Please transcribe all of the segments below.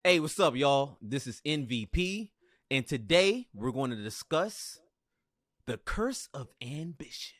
Hey, what's up, y'all? This is MVP, and today we're going to discuss the curse of ambition.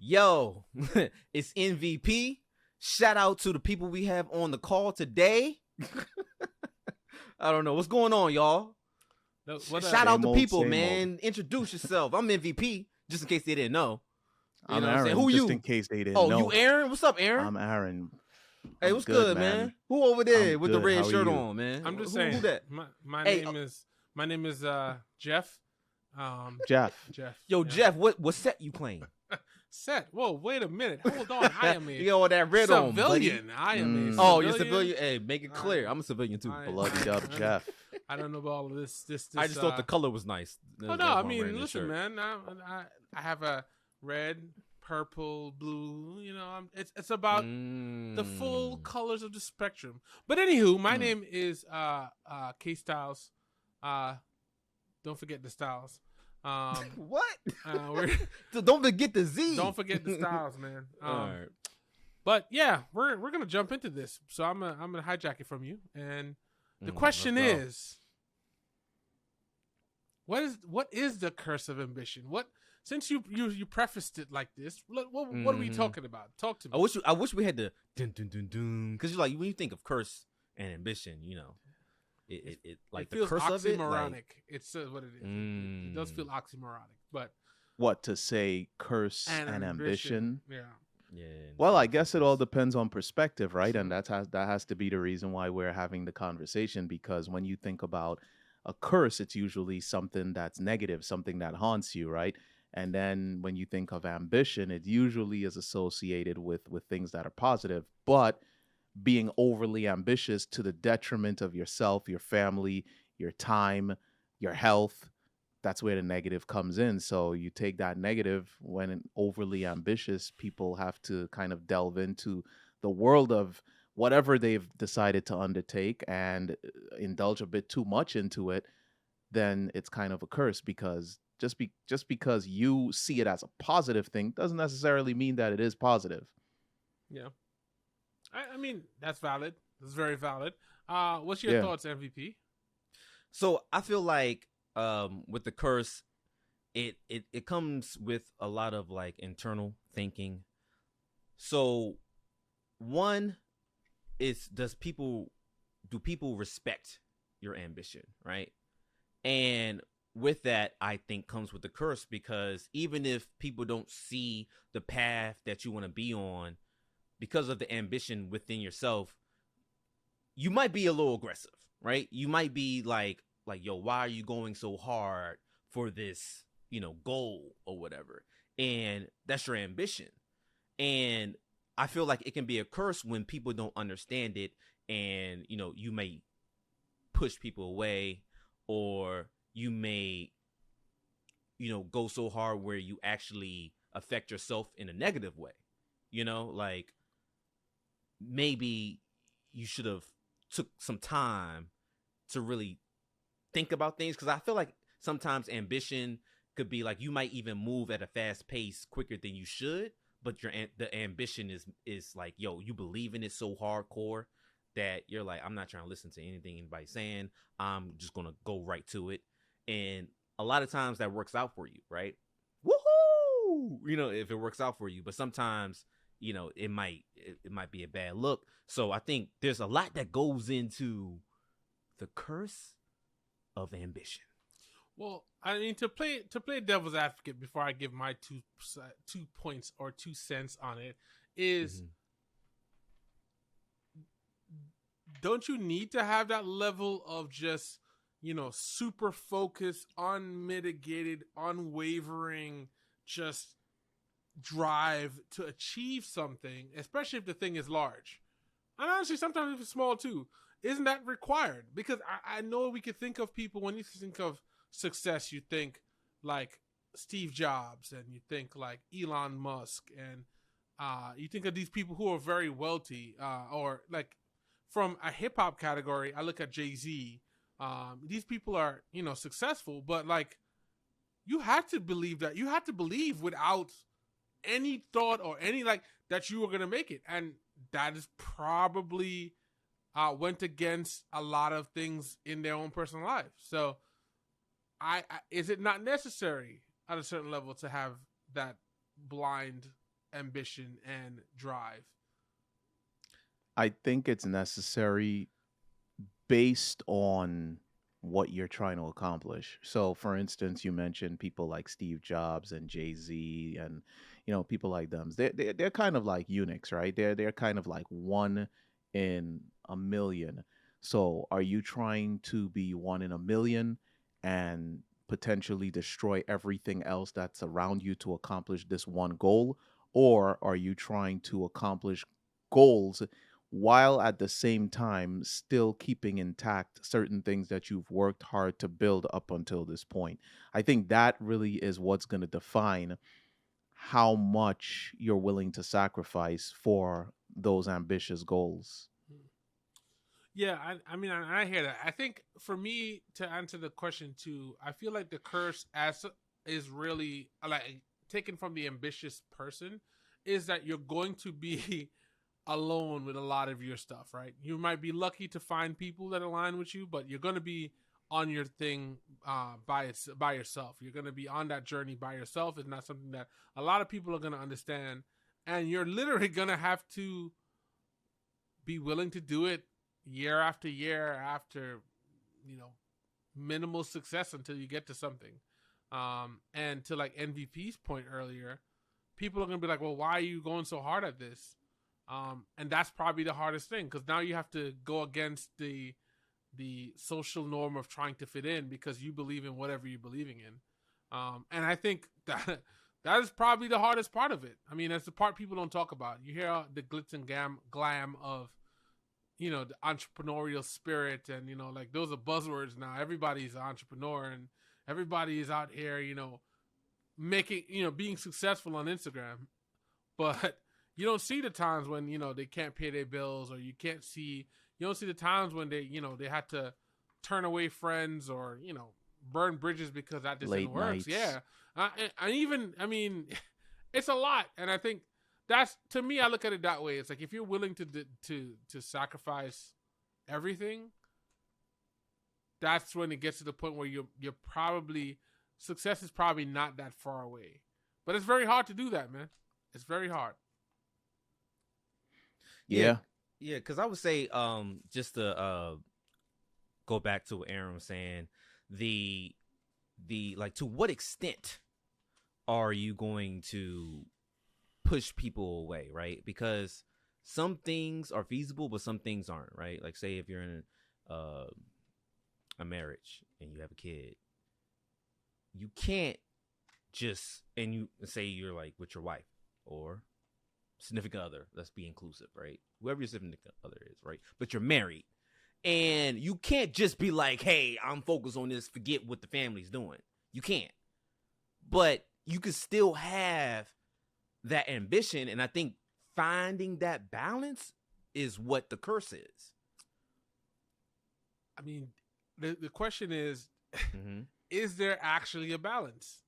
Yo, it's MVP. Shout out to the people we have on the call today. I don't know what's going on, y'all. Shout out to people, man. Old. Introduce yourself. I'm MVP, just in case they didn't know. I'm know Aaron, what I'm saying? Who just you? in case they didn't Oh, know. you Aaron? What's up, Aaron? I'm Aaron. Hey, what's good, man? Who over there with the red shirt on, man? I'm just who, saying. Who that? My Hey, name is Jeff. Jeff. Yo, yeah. Jeff, what set you playing? Set. Whoa, wait a minute. Hold on. I am You a got all that red on, buddy. civilian. I am a civilian. Oh, you're civilian. Hey, make it clear. I'm a civilian too. Bloodied up Jeff. I don't know about all of this. I just thought the color was nice. Oh no, I mean, listen, man. I have a red, purple, blue. You know, it's about the full colors of the spectrum. But anywho, my name is K Styles. Don't forget the Styles. What? So don't forget the Z. don't forget the Styles, man. All right. But yeah, we're gonna jump into this. So I'm gonna hijack it from you. And the question is, what is the curse of ambition? Since you prefaced it like this, what are we talking about? Talk to me. I wish we had the dun dun dun dun, because like when you think of curse and ambition, you know, it like it feels the curse of it. Like, it's what it is. It does feel oxymoronic, but What to say? Curse and ambition. Yeah. Yeah. Well, I guess it all depends on perspective, right? And that has to be the reason why we're having the conversation. Because when you think about a curse, it's usually something that's negative, something that haunts you, right? And then when you think of ambition, it usually is associated with things that are positive, but being overly ambitious to the detriment of yourself, your family, your time, your health, that's where the negative comes in. So you take that negative when overly ambitious, people have to kind of delve into the world of whatever they've decided to undertake and indulge a bit too much into it, then it's kind of a curse, because just because you see it as a positive thing doesn't necessarily mean that it is positive. Yeah. I mean, that's valid. That's very valid. What's your thoughts, MVP? So I feel like with the curse, it comes with a lot of like internal thinking. So one is, do people respect your ambition, right? And with that, I think comes with the curse, because even if people don't see the path that you want to be on, because of the ambition within yourself, you might be a little aggressive, right? You might be like, yo, why are you going so hard for this, goal or whatever? And that's your ambition. And I feel like it can be a curse when people don't understand it, and, you may push people away, or you may, go so hard where you actually affect yourself in a negative way. Like maybe you should have took some time to really think about things, because I feel like sometimes ambition could be like, you might even move at a fast pace quicker than you should, but the ambition is like, yo, you believe in it so hardcore that you're like, I'm not trying to listen to anything anybody's saying. I'm just gonna go right to it. And a lot of times that works out for you, right? Woohoo! If it works out for you, but sometimes it might be a bad look. So I think there's a lot that goes into the curse of ambition. Well, I mean, to play devil's advocate before I give my 2 points or 2 cents on it is, don't you need to have that level of just, super focused, unmitigated, unwavering, just drive to achieve something, especially if the thing is large? And honestly, sometimes if it's small too, isn't that required? Because I know we could think of people, when you think of success, you think like Steve Jobs and you think like Elon Musk and you think of these people who are very wealthy, or like from a hip hop category, I look at Jay-Z. These people are, successful, but like you had to believe that. You had to believe without any thought or any like that you were going to make it. And that is probably went against a lot of things in their own personal life. So I is it not necessary at a certain level to have that blind ambition and drive? I think it's necessary based on what you're trying to accomplish. So, for instance, you mentioned people like Steve Jobs and Jay Z, and people like them. They're kind of like eunuchs, right? They're kind of like one in a million. So, are you trying to be one in a million and potentially destroy everything else that's around you to accomplish this one goal, or are you trying to accomplish goals while at the same time still keeping intact certain things that you've worked hard to build up until this point? I think that really is what's going to define how much you're willing to sacrifice for those ambitious goals. Yeah, I mean, I hear that. I think for me to answer the question too, I feel like the curse as is really like taken from the ambitious person is that you're going to be alone with a lot of your stuff, right? You might be lucky to find people that align with you, but you're going to be on your thing by yourself. You're going to be on that journey by yourself. It's not something that a lot of people are going to understand, and you're literally going to have to be willing to do it year after year after, minimal success until you get to something. And to like MVP's point earlier, people are going to be like, well, why are you going so hard at this? And that's probably the hardest thing, because now you have to go against the social norm of trying to fit in because you believe in whatever you're believing in. And I think that is probably the hardest part of it. I mean, that's the part people don't talk about. You hear the glitz and glam of, the entrepreneurial spirit, and, like those are buzzwords now. Everybody's an entrepreneur and everybody is out here, making, being successful on Instagram. But you don't see the times when, they can't pay their bills, or you don't see the times when they, they had to turn away friends or, burn bridges because that just didn't work. Yeah. I mean, it's a lot. And I think that's, to me, I look at it that way. It's like, if you're willing to sacrifice everything, that's when it gets to the point where you're probably, success is probably not that far away. But it's very hard to do that, man. It's very hard. Yeah. Yeah, because I would say, just to go back to what Aaron was saying, the like, to what extent are you going to push people away, right? Because some things are feasible, but some things aren't, right? Like, say if you're in a marriage and you have a kid, you can't just, and you say you're like with your wife or significant other, let's be inclusive, right? Whoever your significant other is, right? But you're married, and you can't just be like, hey, I'm focused on this, forget what the family's doing. You can't. But you can still have that ambition, and I think finding that balance is what the curse is. I mean, the question is, is there actually a balance?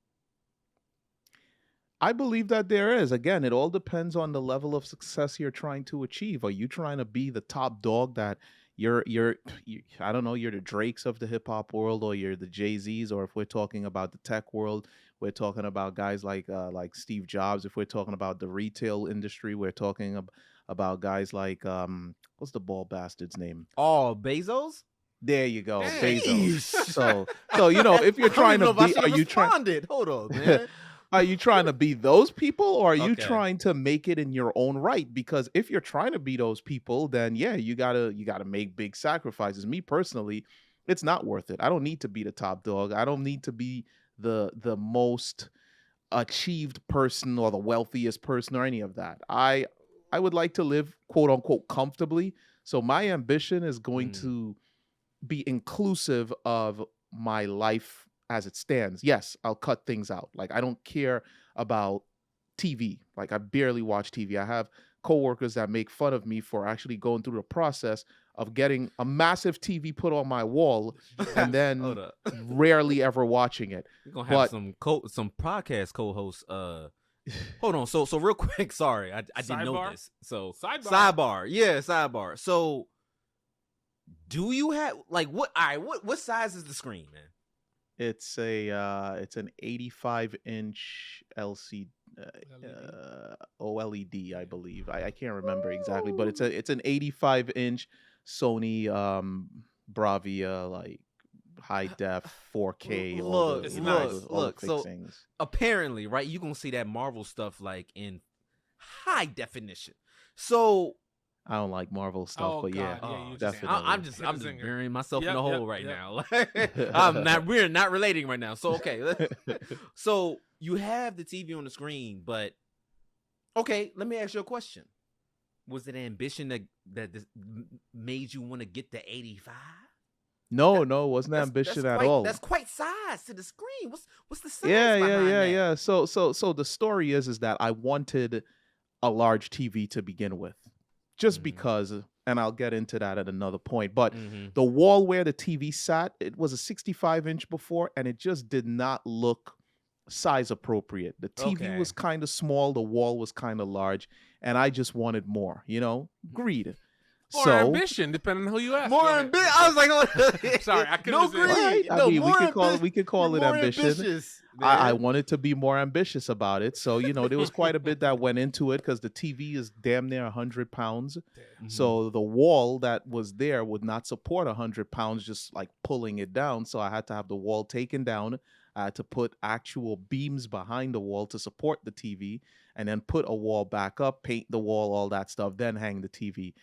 I believe that there is. Again, it all depends on the level of success you're trying to achieve. Are you trying to be the top dog that you're I don't know, you're the Drakes of the hip hop world, or you're the Jay-Z's, or if we're talking about the tech world, we're talking about guys like Steve Jobs. If we're talking about the retail industry, we're talking about guys like what's the ball bastard's name? Oh, Bezos? There you go, Jeez. Bezos. So if you're trying to be, are you trying? Hold on, man. Are you trying to be those people, or are you Okay. trying to make it in your own right? Because if you're trying to be those people, then yeah, you gotta make big sacrifices. Me personally, it's not worth it. I don't need to be the top dog. I don't need to be the most achieved person or the wealthiest person or any of that. I would like to live, quote unquote, comfortably. So my ambition is going to be inclusive of my life as it stands, yes, I'll cut things out. Like, I don't care about TV. Like, I barely watch TV. I have coworkers that make fun of me for actually going through the process of getting a massive TV put on my wall and then Hold up. rarely ever watching it. We're gonna have some podcast co-hosts. Hold on. So real quick. Sorry, I didn't know Sidebar? this. So Sidebar. Yeah, sidebar. So, do you have like what? All right. What size is the screen, man? It's an 85-inch LCD. OLED, I believe. I can't remember exactly, but it's an 85-inch Sony Bravia, like high def 4K. Look. So apparently, right, you gonna see that Marvel stuff like in high definition. So I don't like Marvel stuff, but God, yeah, you definitely. I'm just burying myself in the hole right now. We're not relating right now. So okay, so you have the TV on the screen, but okay, let me ask you a question. Was it ambition that made you want to get the 85? No, it wasn't ambition at all. That's quite size to the screen. What's the size? Yeah. So the story is that I wanted a large TV to begin with, just because, and I'll get into that at another point. But the wall where the TV sat, it was a 65-inch before, and it just did not look size appropriate. The TV was kind of small, the wall was kind of large, and I just wanted more. Greed. Or ambition, depending on who you ask. More ambition. I was like, oh. Sorry, I couldn't. No greed. Right? I mean, we could call it ambition. Ambitious, I wanted to be more ambitious about it, so there was quite a bit that went into it because the TV is damn near 100 pounds. So the wall that was there would not support 100 pounds, just like pulling it down. So I had to have the wall taken down. I had to put actual beams behind the wall to support the TV, and then put a wall back up, paint the wall, all that stuff, then hang the TV.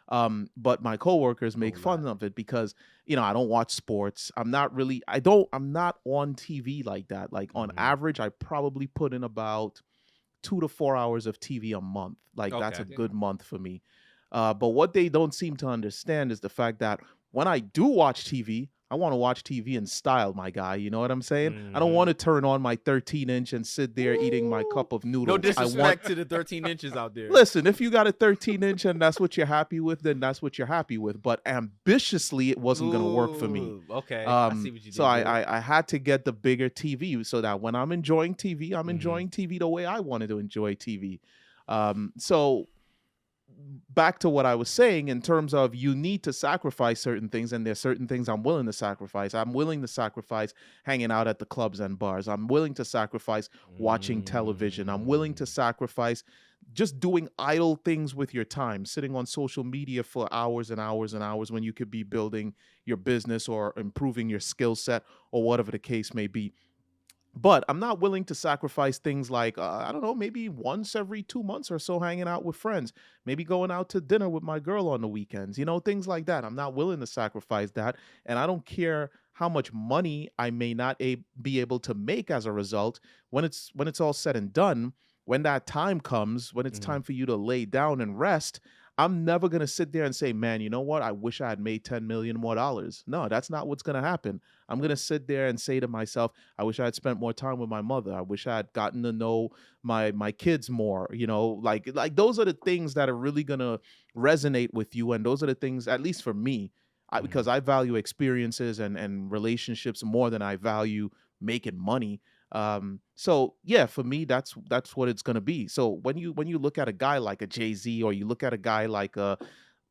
But my coworkers make fun of it because, I don't watch sports. I'm not on TV like that. Like on average, I probably put in about 2 to 4 hours of TV a month. Like that's a good month for me. But what they don't seem to understand is the fact that when I do watch TV, I want to watch TV in style, my guy. You know what I'm saying? I don't want to turn on my 13-inch and sit there eating my cup of noodles. No disrespect to the 13 inches out there. Listen, if you got a 13-inch and that's what you're happy with, then that's what you're happy with. But ambitiously, it wasn't going to work for me. Okay, I see what you did. So I had to get the bigger TV so that when I'm enjoying TV, I'm enjoying TV the way I wanted to enjoy TV. So back to what I was saying in terms of you need to sacrifice certain things, and there's certain things I'm willing to sacrifice. I'm willing to sacrifice hanging out at the clubs and bars. I'm willing to sacrifice watching television. I'm willing to sacrifice just doing idle things with your time, sitting on social media for hours and hours and hours when you could be building your business or improving your skill set or whatever the case may be. But I'm not willing to sacrifice things like, I don't know, maybe once every 2 months or so hanging out with friends, maybe going out to dinner with my girl on the weekends, things like that. I'm not willing to sacrifice that. And I don't care how much money I may not be able to make as a result. When it's all said and done, when that time comes, when it's time for you to lay down and rest, I'm never going to sit there and say, man, you know what? I wish I had made $10 million more. No, that's not what's going to happen. I'm going to sit there and say to myself, I wish I had spent more time with my mother. I wish I had gotten to know my kids more. Like those are the things that are really going to resonate with you. And those are the things, at least for me, because I value experiences and relationships more than I value making money. So yeah, for me, that's what it's gonna be. So when you look at a guy like a Jay-Z, or you look at a guy like a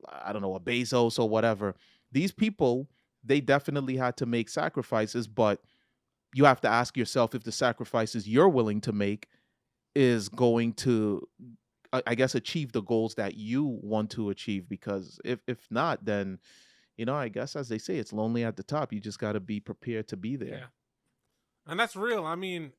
Bezos or whatever, these people, they definitely had to make sacrifices, but you have to ask yourself if the sacrifices you're willing to make is going to, I guess, achieve the goals that you want to achieve. Because if not, then, I guess, as they say, it's lonely at the top. You just got to be prepared to be there. Yeah. And that's real. I mean,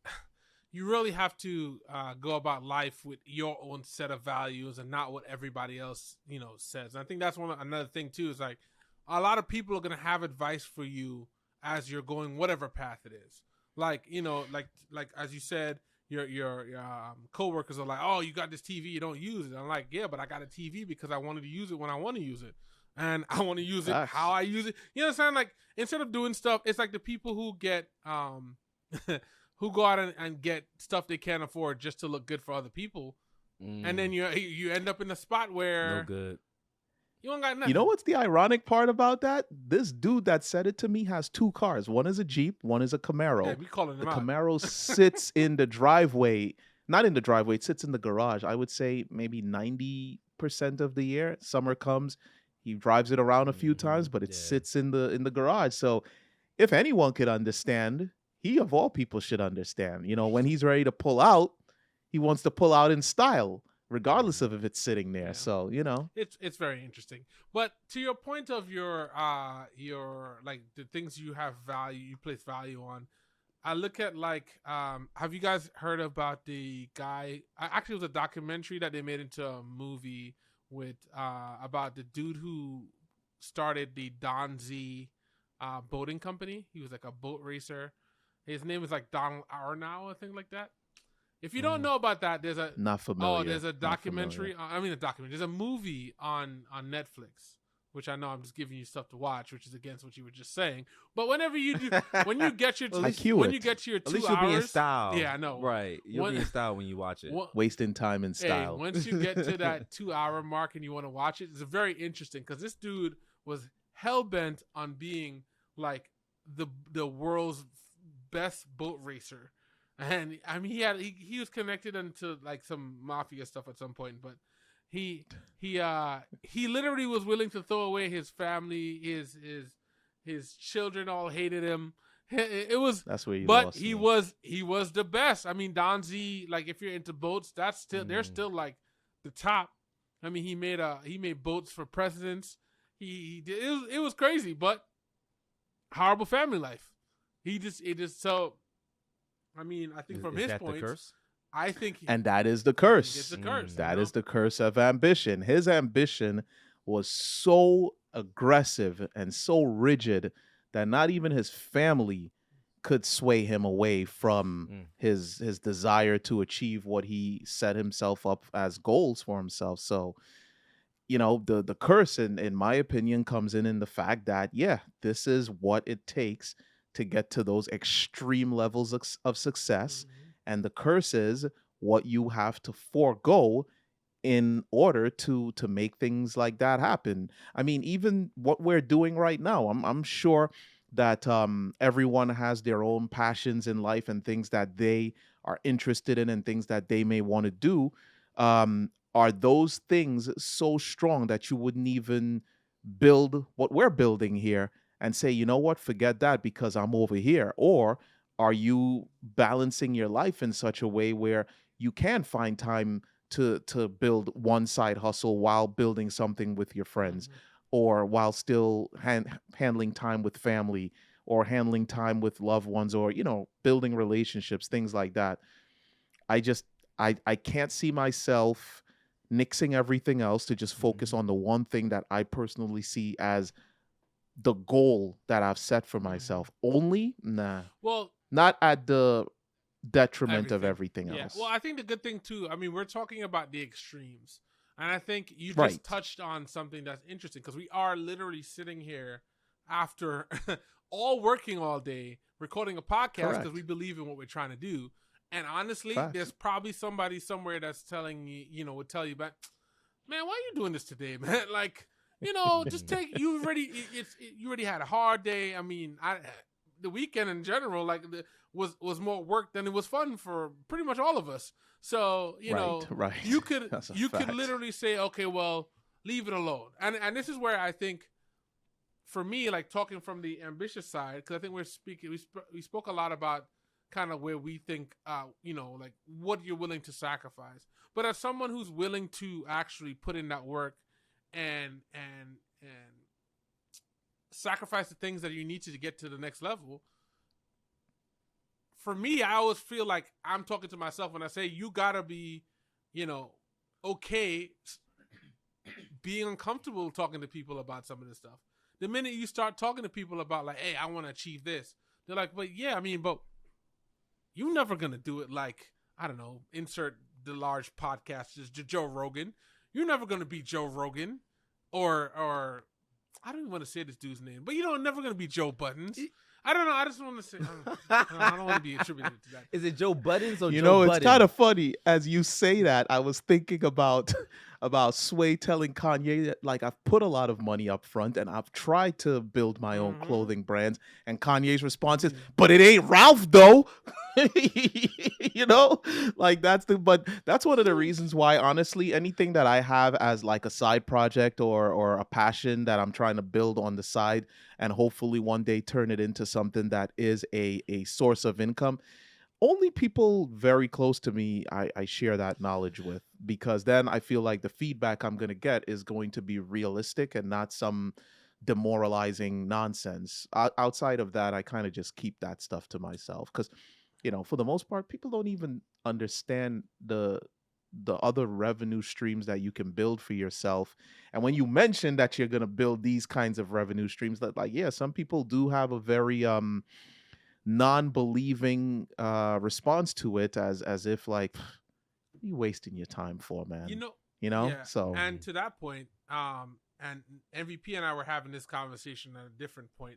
you really have to go about life with your own set of values and not what everybody else, says. And I think that's another thing too, is like a lot of people are going to have advice for you as you're going whatever path it is. Like, like as you said, your coworkers are like, oh, you got this TV, you don't use it. I'm like, yeah, but I got a TV because I wanted to use it when I want to use it. and I want to use it Facts. how I use it. You know what I'm saying? Like, instead of doing stuff, it's like the people who get who go out and get stuff they can't afford just to look good for other people, and then you end up in a spot where no good. you don't got nothing. You know what's the ironic part about that? This dude that said it to me has two cars. One is a Jeep, one is a Camaro. Yeah, we calling The them out. Camaro sits in the driveway. Not in the driveway, it sits in the garage. I would say maybe 90% of the year. Summer comes, he drives it around a few times, but it sits in the garage. So if anyone could understand, he of all people should understand. You know, when he's ready to pull out, he wants to pull out in style, regardless of if it's sitting there. Yeah. So, you know. It's very interesting. But to your point of your like the things you have value, you place value on, I look at like have you guys heard about the guy? Actually, it was a documentary that they made into a movie with about the dude who started the Donzi boating company. He was like a boat racer. His name is like Donald Arnow, I think, like that. If you don't know about that, there's a Not familiar. Oh, there's a documentary. Not familiar. A documentary. There's a movie on Netflix, which I know I'm just giving you stuff to watch, which is against what you were just saying. But whenever you do, when you get your I cue it. you get to your 2 At least hours, you'll be in style. Yeah, I know. Right. You'll be in style when you watch it. Wasting time in Hey, style. once you get to that 2 hour mark and you want to watch it, it's very interesting because this dude was hell bent on being like the world's best boat racer. And I mean, he was connected into like some mafia stuff at some point, but he literally was willing to throw away his family, his children all hated him. It was That's where you but lost he me. was the best. I mean, Donzi, like if you're into boats, that's still they're still like the top. I mean, he made boats for presidents. He did, it was crazy, but horrible family life. It just so. I mean, I think from his that point, the curse? I think, And that is the curse. it's the curse. That is the curse of ambition. His ambition was so aggressive and so rigid that not even his family could sway him away from his desire to achieve what he set himself up as goals for himself. So, you know, the curse, in my opinion, comes in the fact that, yeah, this is what it takes to get to those extreme levels of success. And the curse is what you have to forego in order to make things like that happen. I mean, even what we're doing right now, I'm sure that everyone has their own passions in life and things that they are interested in and things that they may want to do. Are those things so strong that you wouldn't even build what we're building here and say, you know what, forget that because I'm over here? Or are you balancing your life in such a way where you can find time to build one side hustle while building something with your friends, or while still handling time with family, or handling time with loved ones, or, you know, building relationships, things like that? I can't see myself nixing everything else to just focus on the one thing that I personally see as the goal that I've set for myself. Only, nah. Well, not at the detriment of everything Yeah. else. Well, I think the good thing too, I mean, we're talking about the extremes. And I think you just Right. touched on something that's interesting because we are literally sitting here after all working all day, recording a podcast because Correct. we believe in what we're trying to do. And honestly, Facts. there's probably somebody somewhere that's telling you, you know, would tell you, but man, why are you doing this today, man? Like, you know, just take, you already had a hard day. I mean, the weekend in general, like was more work than it was fun for pretty much all of us. So, you know, right. you could That's a could fact. literally say, okay, well, leave it alone. And this is where I think, for me, like talking from the ambitious side, because I think we spoke a lot about kind of where we think, you know, like what you're willing to sacrifice. But as someone who's willing to actually put in that work and sacrifice the things that you need to get to the next level, for me, I always feel like I'm talking to myself when I say you gotta be, you know, okay being uncomfortable talking to people about some of this stuff. The minute you start talking to people about like, hey, I want to achieve this, they're like, but yeah, I mean, but you're never gonna do it like, I don't know, insert the large podcasters, Joe Rogan. You're never gonna be Joe Rogan or I don't even want to say this dude's name, but never gonna be Joe Buttons. I don't know. I just want to say I don't want to be attributed to that. Is it Joe Buttons or You Joe know, it's Budden? kind of funny as you say that. I was thinking about Sway telling Kanye that, like, I've put a lot of money up front and I've tried to build my own clothing brands, and Kanye's response is, "But it ain't Ralph though." Like but that's one of the reasons why, honestly, anything that I have as like a side project or a passion that I'm trying to build on the side and hopefully one day turn it into something that is a source of income, only people very close to me I share that knowledge with, because then I feel like the feedback I'm going to get is going to be realistic and not some demoralizing nonsense. Outside of that, I kind of just keep that stuff to myself, because for the most part, people don't even understand the other revenue streams that you can build for yourself. And when you mention that you're going to build these kinds of revenue streams, that, like, yeah, some people do have a very non-believing response to it, as if like, what are you wasting your time for, man? Yeah. So, and to that point, and MVP and I were having this conversation at a different point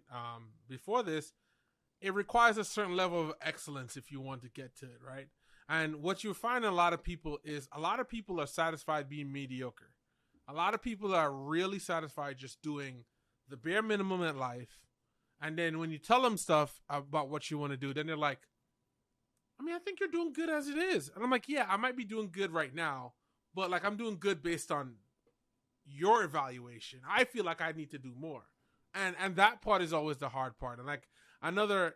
before this. It requires a certain level of excellence if you want to get to it, right? And what you find in a lot of people is a lot of people are satisfied being mediocre. A lot of people are really satisfied just doing the bare minimum in life. And then when you tell them stuff about what you want to do, then they're like, I think you're doing good as it is. And I'm like, yeah, I might be doing good right now, but like, I'm doing good based on your evaluation. I feel like I need to do more. And that part is always the hard part. And like, another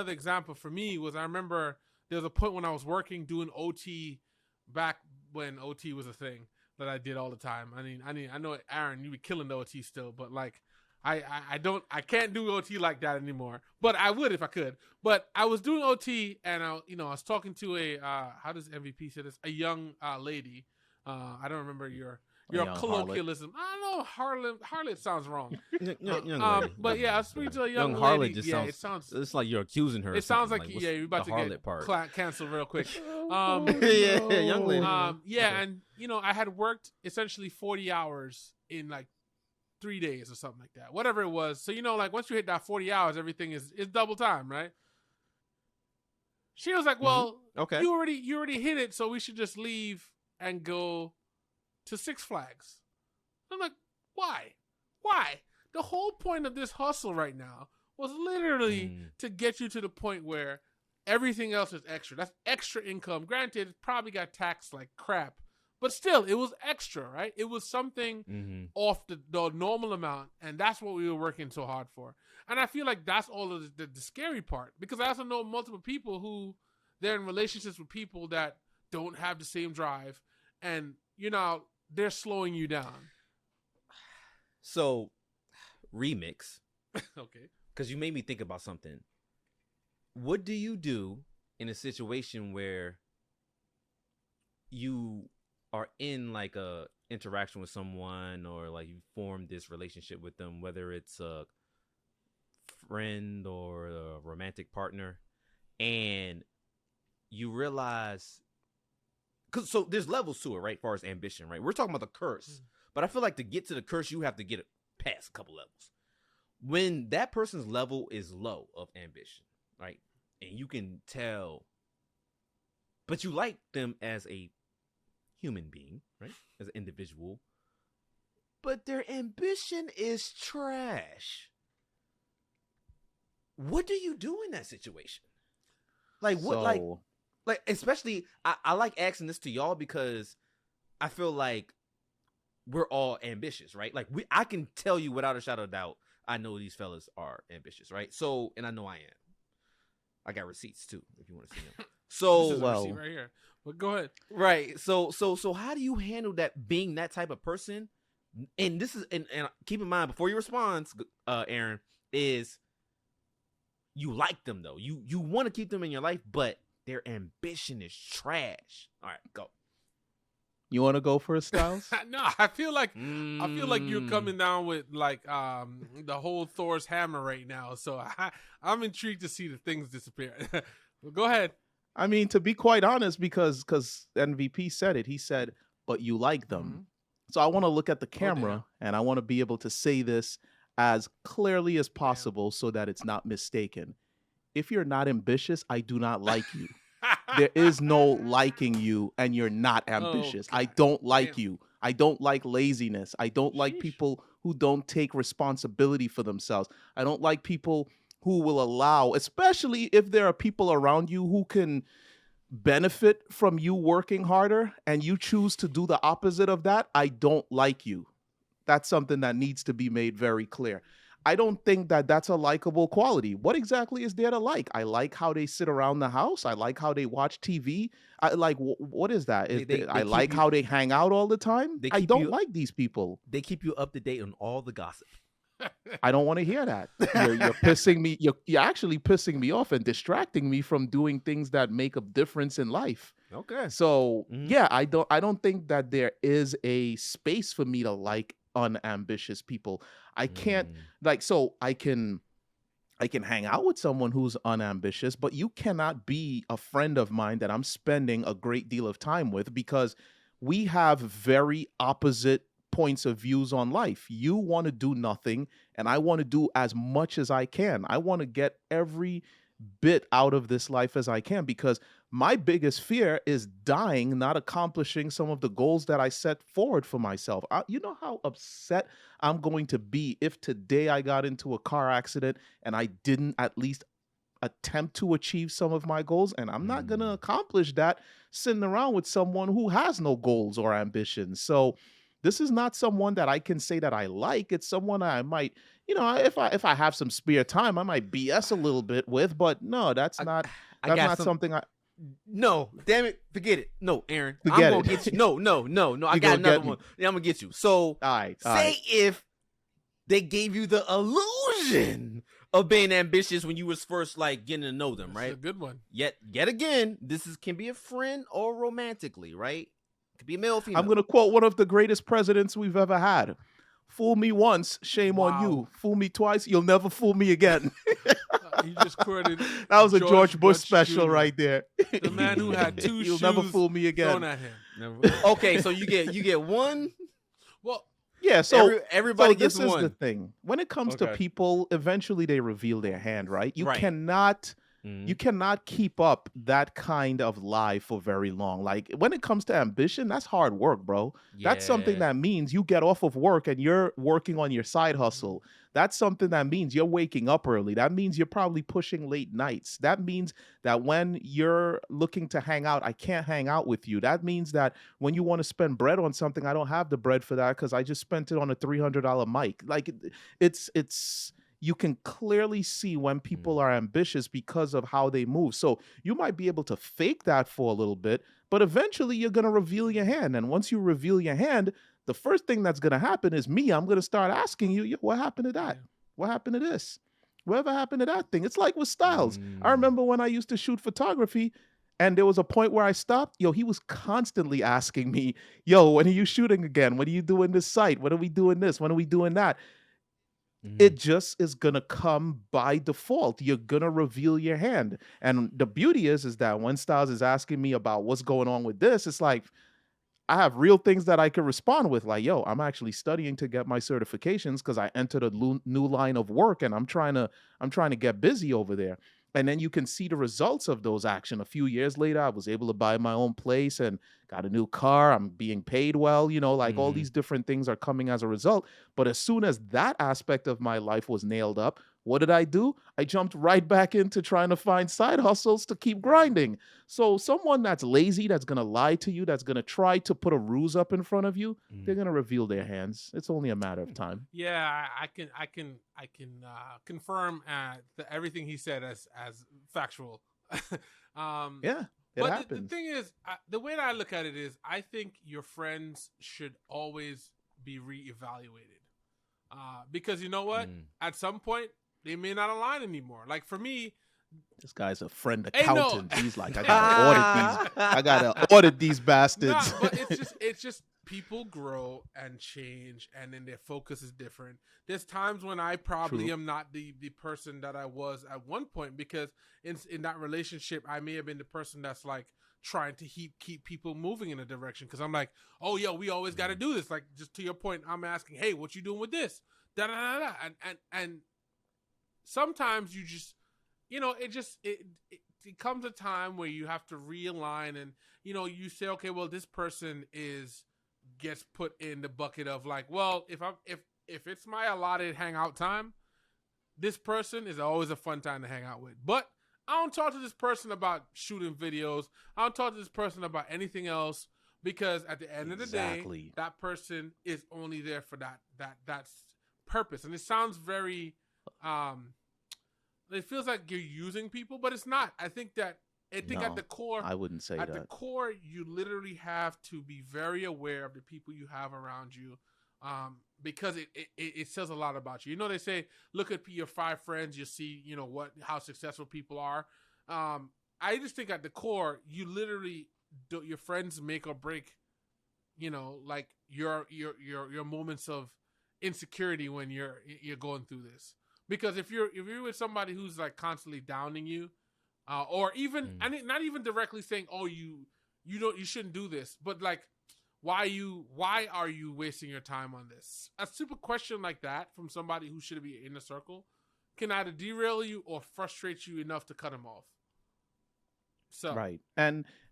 example for me was, I remember there was a point when I was working doing OT back when OT was a thing that I did all the time. I know, Aaron, you be killing the OT still, but like I can't do OT like that anymore. But I would if I could. But I was doing OT, and I was talking to a how does MVP say this? A young lady. I don't remember your colloquialism. I don't know, harlot sounds wrong. But yeah, I was speaking to a young lady. Just yeah, sounds, it's like you're accusing her. It sounds like you're about to get canceled real quick. Yeah, young lady. And I had worked essentially 40 hours in like 3 days or something like that, whatever it was. So like once you hit that 40 hours, everything is double time, right? She was like, "Well, okay, you already hit it, so we should just leave and go to Six Flags." I'm like, why? The whole point of this hustle right now was literally to get you to the point where everything else is extra. That's extra income. Granted, it probably got taxed like crap, but still, it was extra, right? It was something off the normal amount, and that's what we were working so hard for. And I feel like that's all of the scary part, because I also know multiple people who they're in relationships with people that don't have the same drive, and they're slowing you down. So, remix. Okay. Because you made me think about something. What do you do in a situation where you are in like a interaction with someone, or like you form this relationship with them, whether it's a friend or a romantic partner, and you realize, so there's levels to it, right? As far as ambition, right? We're talking about the curse, but I feel like to get to the curse, you have to get it past a couple levels. When that person's level is low of ambition, right? And you can tell, but you like them as a human being, right? As an individual, but their ambition is trash. What do you do in that situation? Like what, like especially, I like asking this to y'all because I feel like we're all ambitious, right? Like I can tell you without a shadow of doubt, I know these fellas are ambitious, right? So, and I know I am. I got receipts too, if you want to see them. So, this is a receipt right here. But go ahead. Right. So how do you handle that, being that type of person? And this is, and keep in mind before you respond, Aaron, is you like them though. You want to keep them in your life, but their ambition is trash. All right, go. You want to go first, Styles? No, I feel like you're coming down with like the whole Thor's hammer right now. So I'm intrigued to see the things disappear. Well, go ahead. I mean, to be quite honest, because MVP said it. He said, "But you like them." So I want to look at the camera and I want to be able to say this as clearly as possible so that it's not mistaken. If you're not ambitious, I do not like you. There is no liking you and you're not Oh ambitious. I God. don't like Damn. you. I don't like laziness. I don't like Sheesh. people who don't take responsibility for themselves. I don't like people who will allow, especially if there are people around you who can benefit from you working harder and you choose to do the opposite of that. I don't like you. That's something that needs to be made very clear. I don't think that that's a likable quality. What exactly is there to like? I like how they sit around the house. I like how they watch TV. I like what is that? I they keep like you how they hang out all the time. they I keep don't you like these people. they keep you up to date on all the gossip. I don't want to hear that. You're pissing me. You're actually pissing me off and distracting me from doing things that make a difference in life. Okay. So Mhm. yeah, I don't think that there is a space for me to like unambitious people. I can't Mm. like so I can hang out with someone who's unambitious, but you cannot be a friend of mine that I'm spending a great deal of time with because we have very opposite points of views on life. You want to do nothing and I want to do as much as I can. I want to get every bit out of this life as I can because my biggest fear is dying, not accomplishing some of the goals that I set forward for myself. You know how upset I'm going to be if today I got into a car accident and I didn't at least attempt to achieve some of my goals. And I'm not going to Mm. accomplish that sitting around with someone who has no goals or ambitions. So this is not someone that I can say that I like. It's someone I might, if I have some spare time, I might BS a little bit with. But no, I, I that's got not some. something I No, damn it, forget it. No, Aaron, I'm forget gonna it. get you. No, I You're got gonna get another me. one. Yeah, I'm gonna get you. So, All right, all say right. if they gave you the illusion of being ambitious when you was first like getting to know them, That's a right? good one. Yet again, can be a friend or romantically, right? Could be a male, or female. I'm gonna quote one of the greatest presidents we've ever had. Fool me once, shame on Wow. you. Fool me twice, you'll never fool me again. You just quoted That was a George Bush Bush special Jr., right there. the man who had two You'll shoes never fool me thrown again. at him. Never. Okay, so you get one. Well, Yeah, so Everybody so gets this is one. the thing. When it comes to Okay. people, eventually they reveal their hand, right? You Right. cannot Mhm. you cannot keep up that kind of lie for very long. Like when it comes to ambition, that's hard work, bro. That's something Yeah. that means you get off of work and you're working on your side hustle. That's something that means you're waking up early. That means you're probably pushing late nights. That means that when you're looking to hang out, I can't hang out with you. That means that when you want to spend bread on something, I don't have the bread for that because I just spent it on a $300 mic. Like it's you can clearly see when people are ambitious because of how they move. So you might be able to fake that for a little bit, but eventually you're going to reveal your hand. And once you reveal your hand, the first thing that's going to happen is me. I'm going to start asking you, "Yo, what happened to that? Yeah. What happened to this? Whatever happened to that thing?" It's like with Styles. I remember when I used to shoot photography and there was a point where I stopped. Yo, he was constantly asking me, "Yo, when are you shooting again? When are you doing this site? When are we doing this? When are we doing that?" It just is gonna come by default. You're gonna reveal your hand. And the beauty is that when Styles is asking me about what's going on with this, it's like I have real things that I can respond with, like, yo, I'm actually studying to get my certifications because I entered a new line of work and I'm trying to get busy over there. And then you can see the results of those action. A few years later, I was able to buy my own place and got a new car. I'm being paid well, like all these different things are coming as a result. But as soon as that aspect of my life was nailed up, what did I do? I jumped right back into trying to find side hustles to keep grinding. So someone that's lazy, that's gonna lie to you, that's gonna try to put a ruse up in front of you, they're gonna reveal their hands. It's only a matter of time. yeah, I can confirm everything he said as factual. Yeah, it But happens. the thing is, the way that I look at it is, I think your friends should always be reevaluated. Because you know what? At some point, they may not align anymore. Like for me, This guy's a friend Hey, no. accountant. He's like, I gotta audit these bastards. nah, but it's just people grow and change, and then their focus is different. There's times when I probably True. am not the person that I was at one point, because in that relationship, I may have been the person that's like trying to keep people moving in a direction, because I'm like, oh, yo, we always got to do this. Like, just to your point, I'm asking, hey, what you doing with this? da da da da, and sometimes you just, it comes a time where you have to realign, and you say, okay, well, this person gets put in the bucket of like, well, if it's my allotted hangout time, this person is always a fun time to hang out with. But I don't talk to this person about shooting videos. I don't talk to this person about anything else, because at the end of the day, that person is only there for that purpose. And it sounds very, it feels like you're using people, but it's not. I think at the core, I wouldn't say that. At the core, you literally have to be very aware of the people you have around you, because it says a lot about you. They say, look at your 5 friends, you see, how successful people are. I just think at the core, you literally your friends make or break, like your moments of insecurity when you're going through this. Because if you're with somebody who's like constantly downing you, or even not even directly saying, oh, you shouldn't do this, but like, why are you wasting your time on this? A stupid question like that from somebody who should be in the circle can either derail you or frustrate you enough to cut them off. So right.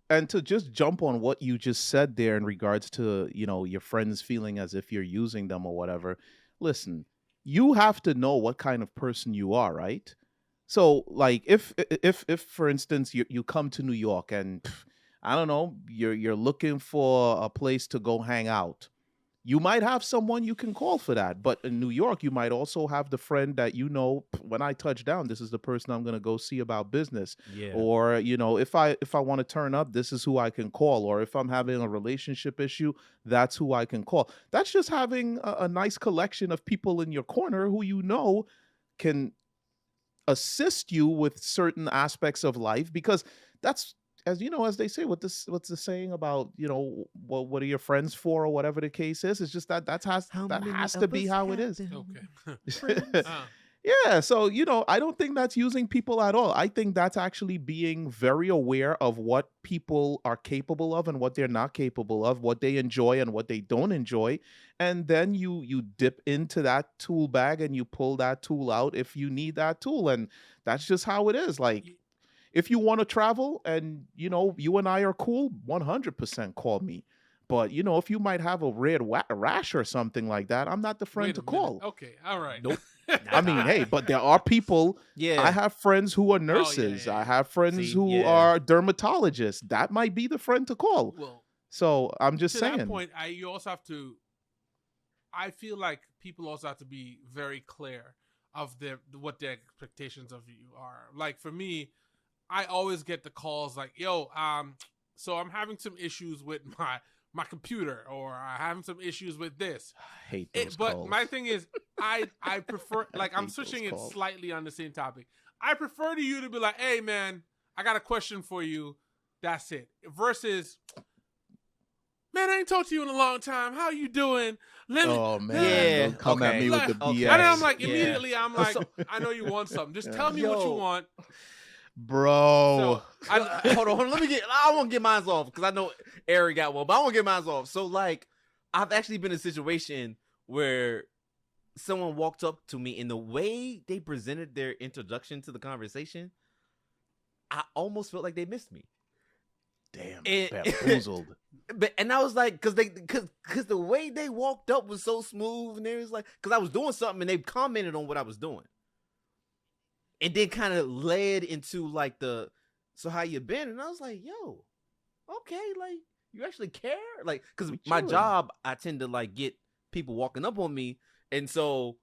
And to just jump on what you just said there in regards to, your friends feeling as if you're using them or whatever. Listen, you have to know what kind of person you are, right? So like if for instance you come to New York and I don't know, you're looking for a place to go hang out. You might have someone you can call for that. But in New York, you might also have the friend that, when I touch down, this is the person I'm going to go see about business. Yeah. Or, if I want to turn up, this is who I can call. Or if I'm having a relationship issue, that's who I can call. That's just having a nice collection of people in your corner who can assist you with certain aspects of life, because that's, as they say, what's the saying about, what are your friends for, or whatever the case is. It's just that has to be how it is. Okay. Yeah. So, I don't think that's using people at all. I think that's actually being very aware of what people are capable of and what they're not capable of, what they enjoy and what they don't enjoy. And then you dip into that tool bag and you pull that tool out if you need that tool. And that's just how it is. Like, if you want to travel and, you and I are cool, 100% call me. But, if you might have a red rash or something like that, I'm not the friend to call. Okay. All right. Nope. I mean, hey, but there are people. Yeah. I have friends who are nurses. Yeah. I have friends who are dermatologists. That might be the friend to call. Well, so I'm just to saying. that point, you also have to, I feel like people also have to be very clear of what their expectations of you are. Like for me, I always get the calls like, yo, so I'm having some issues with my computer, or I'm having some issues with this. I hate those But calls. my thing is, I prefer, like, I'm switching it slightly on the same topic. I prefer to you to be like, hey, man, I got a question for you. That's it. Versus, man, I ain't talked to you in a long time. How you doing? Oh, man. Yeah. Don't come at me with the BS. And then I'm like, immediately, I'm like, I know you want something. Just tell me what you want. Bro. So, hold on. I want to get mine off because I know Eric got one, but I want to get mine off. So, like, I've actually been in a situation where someone walked up to me, and the way they presented their introduction to the conversation, I almost felt like they missed me. Damn, bamboozled. And I was like, because the way they walked up was so smooth, and they was like, because I was doing something, and they commented on what I was doing. And then kind of led into like so how you been? And I was like, yo, okay, like you actually care? Like, because my job, I tend to like get people walking up on me. And so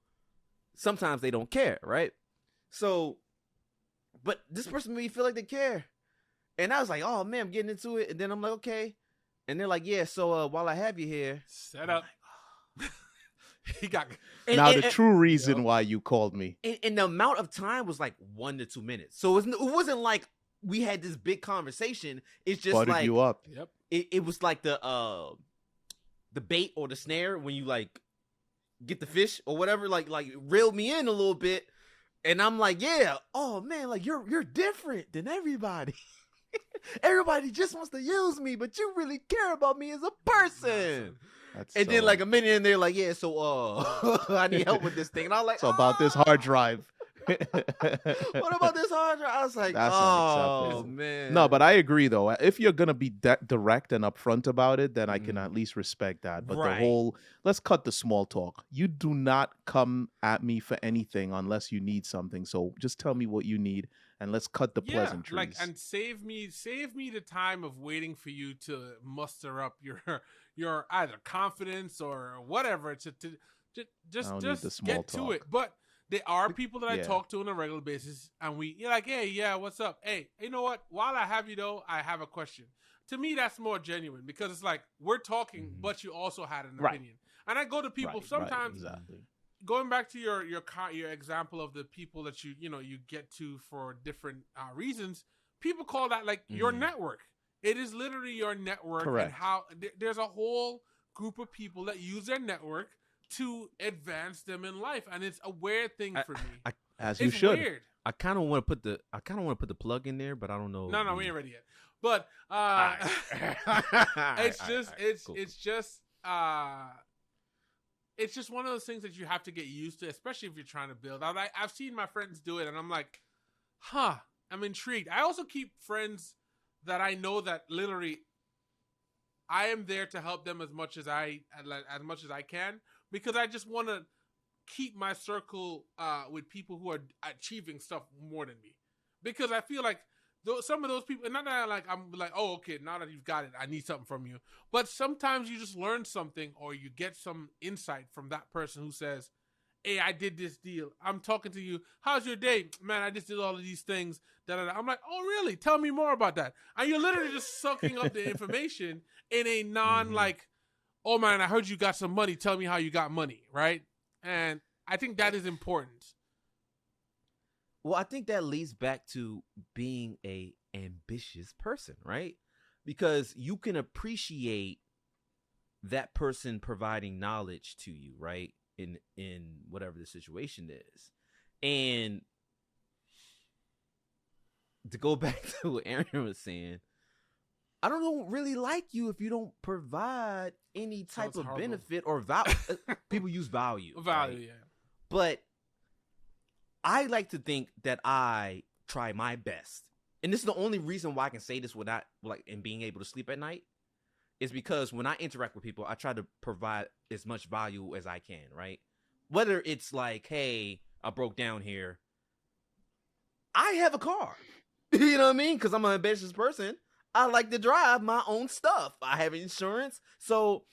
sometimes they don't care, right? So, but this person made me feel like they care. And I was like, oh man, I'm getting into it. And then I'm like, okay. And they're like, yeah, so while I have you here. Set up. He got the true reason why you called me. And the amount of time was like 1 to 2 minutes. So it wasn't like we had this big conversation. It's just Butted like you up. Yep. It was like the bait or the snare when you like get the fish or whatever, like reel me in a little bit. And I'm like, yeah, oh man, like you're different than everybody. Everybody just wants to use me, but you really care about me as a person. That's And then so. like a minute in there, like, yeah, so I need help with this thing. And I was like, So about this hard drive. what about this hard drive? I was like, That's oh unacceptable. man. No, but I agree though. If you're gonna be direct and upfront about it, then I can Mhm. at least respect that. But the Right. whole, let's cut the small talk. You do not come at me for anything unless you need something. So just tell me what you need, and let's cut the pleasantries. Like, and save me the time of waiting for you to muster up your either confidence or whatever to just get to it. But there are people that I talk to on a regular basis, and you're like, hey, yeah, what's up? Hey, you know what? While I have you though, I have a question. To me, that's more genuine because it's like we're talking, but you also had an opinion. And I go to people sometimes. Exactly. Going back to your example of the people that you get to for different reasons, people call that like your network. It is literally your network. Correct. And how there's a whole group of people that use their network to advance them in life, and it's a weird thing for me. As you should. Weird. I kind of want to put the plug in there, but I don't know. No, we ain't ready yet. But it's just one of those things that you have to get used to, especially if you're trying to build. I've seen my friends do it, and I'm like, I'm intrigued. I also keep friends that I know that literally I am there to help them as much as I can, because I just want to keep my circle with people who are achieving stuff more than me, because I feel like some of those people, not that I'm like, oh, okay, now that you've got it, I need something from you. But sometimes you just learn something, or you get some insight from that person who says, hey, I did this deal. I'm talking to you. How's your day? Man, I just did all of these things. Da-da-da. I'm like, oh, really? Tell me more about that. And you're literally just sucking up the information in a like, oh, man, I heard you got some money. Tell me how you got money, right? And I think that is important. Well, I think that leads back to being a ambitious person, right? Because you can appreciate that person providing knowledge to you, right? In whatever the situation is. And to go back to what Aaron was saying, I don't really like you if you don't provide any type of benefit or value. People use value. Value, right? yeah. But I like to think that I try my best. And this is the only reason why I can say this without and being able to sleep at night, is because when I interact with people, I try to provide as much value as I can, right? Whether it's like, hey, I broke down here. I have a car. You know what I mean? Because I'm an ambitious person. I like to drive my own stuff. I have insurance. So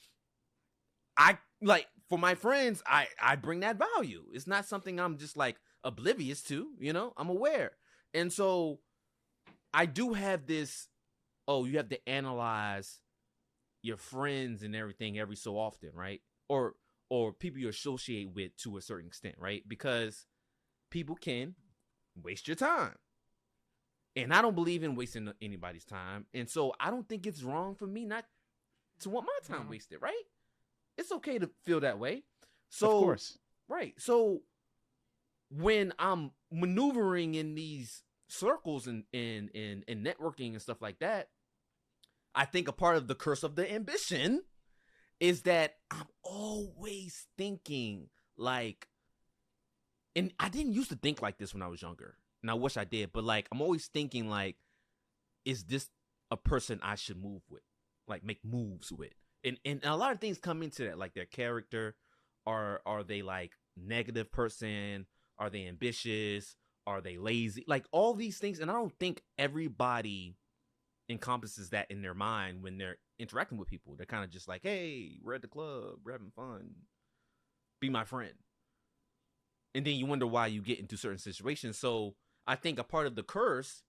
for my friends, I bring that value. It's not something I'm just oblivious to, I'm aware. And so I do have this, you have to analyze your friends and everything every so often, right? Or people you associate with to a certain extent, right? Because people can waste your time. And I don't believe in wasting anybody's time. And so I don't think it's wrong for me not to want my time wasted, right? It's okay to feel that way. So, of course. Right. So when I'm maneuvering in these circles and networking and stuff like that, I think a part of the curse of the ambition is that I'm always thinking and I didn't used to think like this when I was younger, and I wish I did, but I'm always thinking is this a person I should move with, make moves with? And a lot of things come into that, like their character. Are they negative person? Are they ambitious? Are they lazy? All these things. And I don't think everybody encompasses that in their mind when they're interacting with people. They're kind of just like, hey, we're at the club, we're having fun, be my friend. And then you wonder why you get into certain situations. So I think a part of the curse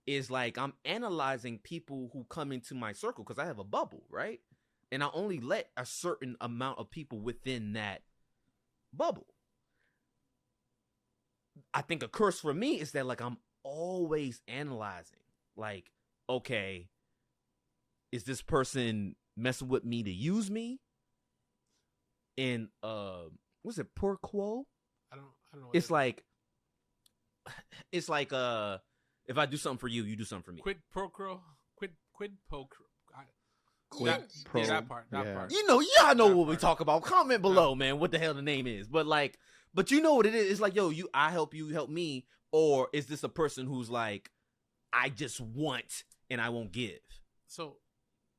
is I'm analyzing people who come into my circle, because I have a bubble, right? And I only let a certain amount of people within that bubble. I think a curse for me is that I'm always analyzing. Okay, is this person messing with me to use me? And what's it, per quo? I don't know. It's if I do something for you, you do something for me. Quid pro quo. Quick probe. that part. You know, y'all know That what we part. talk about. Comment below, man, what the hell the name is. But like, but you know what it is. It's like, yo, I help you, help me. Or is this a person who's like, I just want and I won't give? So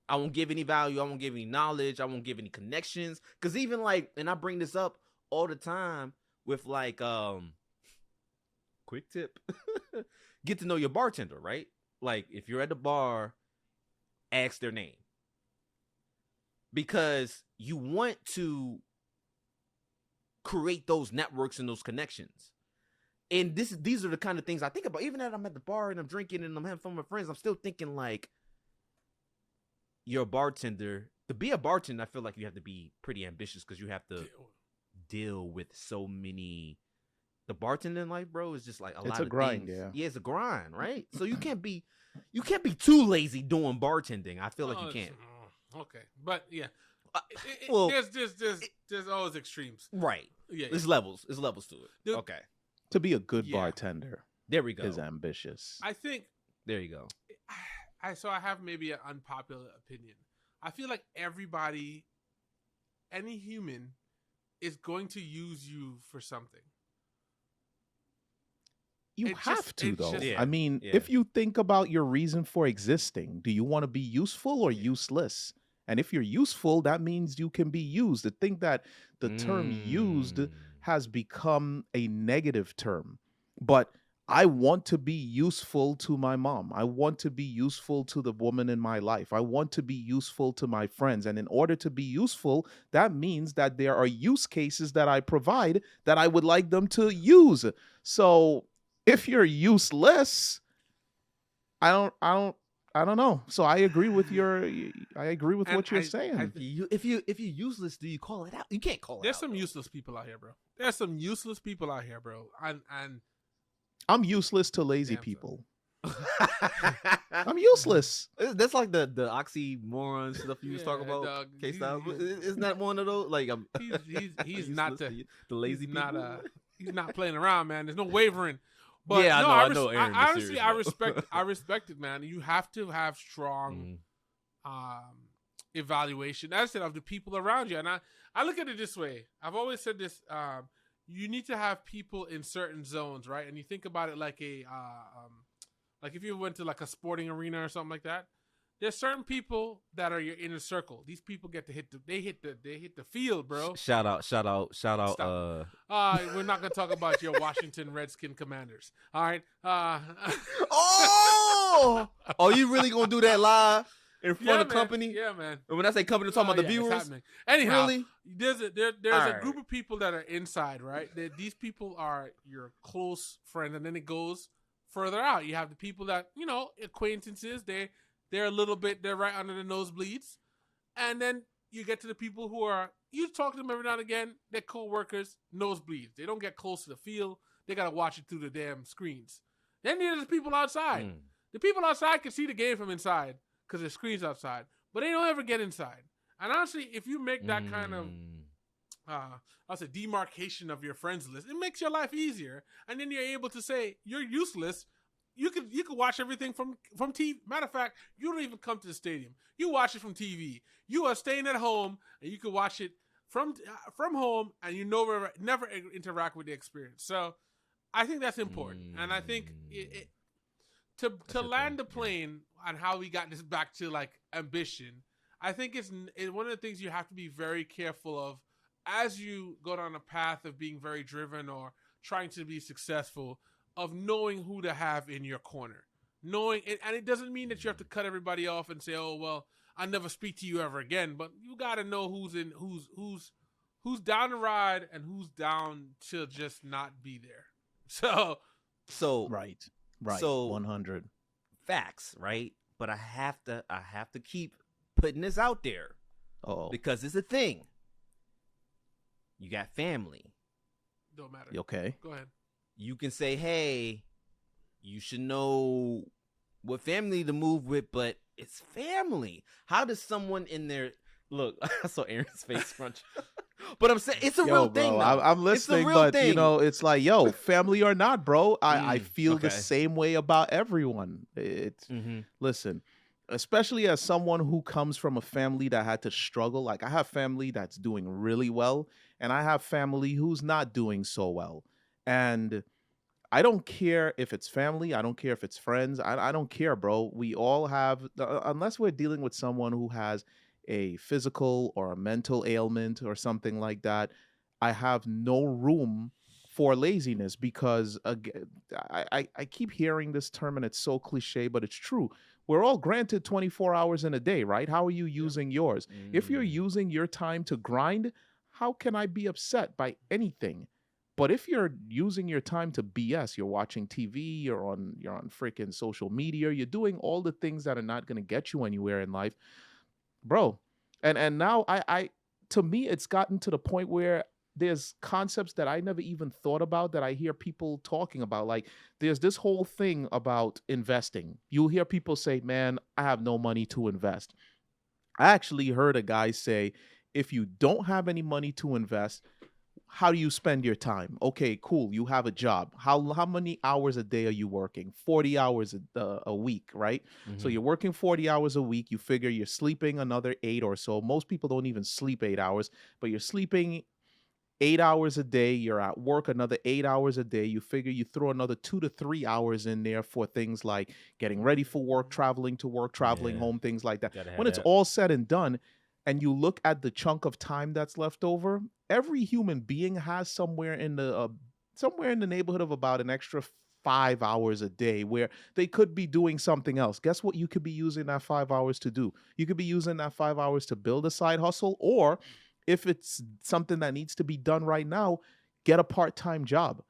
I won't give any value. I won't give any knowledge. I won't give any connections. Because even like, and I bring this up all the time with like, quick tip, get to know your bartender, right? Like if you're at the bar, ask their name. Because you want to create those networks and those connections. And these are the kind of things I think about. Even if I'm at the bar and I'm drinking and I'm having fun with my friends, I'm still thinking like, you're a bartender. To be a bartender, I feel like you have to be pretty ambitious because you have to deal with so many. The bartending life, bro, is just like a lot of grind, things. yeah. It's a grind, right? So you can't be too lazy doing bartending. I feel like you can't. Okay, but yeah, well, there's always extremes, right? Yeah, There's levels. There's levels to it. Okay, to be a good bartender, there we go. Is ambitious. I think. There you go. So I have maybe an unpopular opinion. I feel like everybody, any human, is going to use you for something. You have to, though. Yeah. I mean, if you think about your reason for existing, do you want to be useful or useless? And if you're useful, that means you can be used. To think that the term used has become a negative term. But I want to be useful to my mom. I want to be useful to the woman in my life. I want to be useful to my friends. And in order to be useful, that means that there are use cases that I provide that I would like them to use. So if you're useless, I don't know. So I agree with what you're saying. If you're useless, do you call it out? You can't call it out. There's some useless people out here, bro. There's some useless people out here, bro. And I'm useless to lazy people. I'm useless. That's like the oxymoron stuff you was talking about. Dog, K-Style. Isn't that one of those? Like he's not the lazy people. He's not playing around, man. There's no wavering. But yeah, no, I know. Aaron, honestly, I respect it, man. You have to have strong evaluation, as I said, of the people around you. And I look at it this way. I've always said this. You need to have people in certain zones, right? And you think about it like like if you went to like a sporting arena or something like that. There's certain people that are your inner circle. These people get to hit the field, bro. Shout out. Stop. We're not gonna talk about your Washington Redskin Commanders. All right. Oh, you really gonna do that live in front of company? Yeah, man. And when I say company, I'm talking about the viewers. Anyhow, really? There's a group of people that are inside, right? These people are your close friend, and then it goes further out. You have the people that acquaintances. They're a little bit, they're right under the nosebleeds. And then you get to the people who you talk to them every now and again, they're co-workers, nosebleeds. They don't get close to the field. They got to watch it through the damn screens. Then there's the people outside. The people outside can see the game from inside because there's screens outside, but they don't ever get inside. And honestly, if you make that kind of, I'll say demarcation of your friends list, it makes your life easier. And then you're able to say, you're useless. You could watch everything from TV. Matter of fact, you don't even come to the stadium. You watch it from TV. You are staying at home, and you can watch it from home, and you never interact with the experience. So, I think that's important, and I think to land the plane on how we got this back to like ambition. I think it's one of the things you have to be very careful of as you go down a path of being very driven or trying to be successful. Of knowing who to have in your corner, and it doesn't mean that you have to cut everybody off and say, "Oh well, I'll never speak to you ever again." But you got to know who's down to ride and who's down to just not be there. So right. So 100 facts, right? But I have to keep putting this out there, because it's a thing. You got family. Don't matter. Okay. Go ahead. You can say, hey, you should know what family to move with, but it's family. How does someone in there look? I saw Aaron's face crunch. But I'm saying it's a real thing. I'm listening, but thing. It's like, family or not, bro. I feel the same way about everyone. Listen, especially as someone who comes from a family that had to struggle. Like I have family that's doing really well, and I have family who's not doing so well. And I don't care if it's family. I don't care if it's friends. I don't care, bro. We all have, unless we're dealing with someone who has a physical or a mental ailment or something like that, I have no room for laziness because I keep hearing this term and it's so cliche, but it's true. We're all granted 24 hours in a day, right? How are you Yep. using yours? If you're Mm. using your time to grind, how can I be upset by anything? But if you're using your time to BS, you're watching TV, you're on freaking social media, you're doing all the things that are not going to get you anywhere in life, bro. And now I to me it's gotten to the point where there's concepts that I never even thought about that I hear people talking about. Like there's this whole thing about investing. You'll hear people say, "Man, I have no money to invest." I actually heard a guy say, "If you don't have any money to invest, how do you spend your time?" Okay, cool. You have a job. How many hours a day are you working? 40 hours a week, right? So Mhm. you're working 40 hours a week. You figure you're sleeping another 8 or so. Most people don't even sleep 8 hours, but you're sleeping 8 hours a day. You're at work another 8 hours a day. You figure you throw another 2 to 3 hours in there for things like getting ready for work, traveling to work, traveling Yeah, home, things like that. gotta have When it's that. all said and done, and you look at the chunk of time that's left over, every human being has somewhere in the neighborhood of about an extra 5 hours a day where they could be doing something else. Guess what? You could be using that 5 hours to do. You could be using that 5 hours to build a side hustle, or if it's something that needs to be done right now, get a part-time job.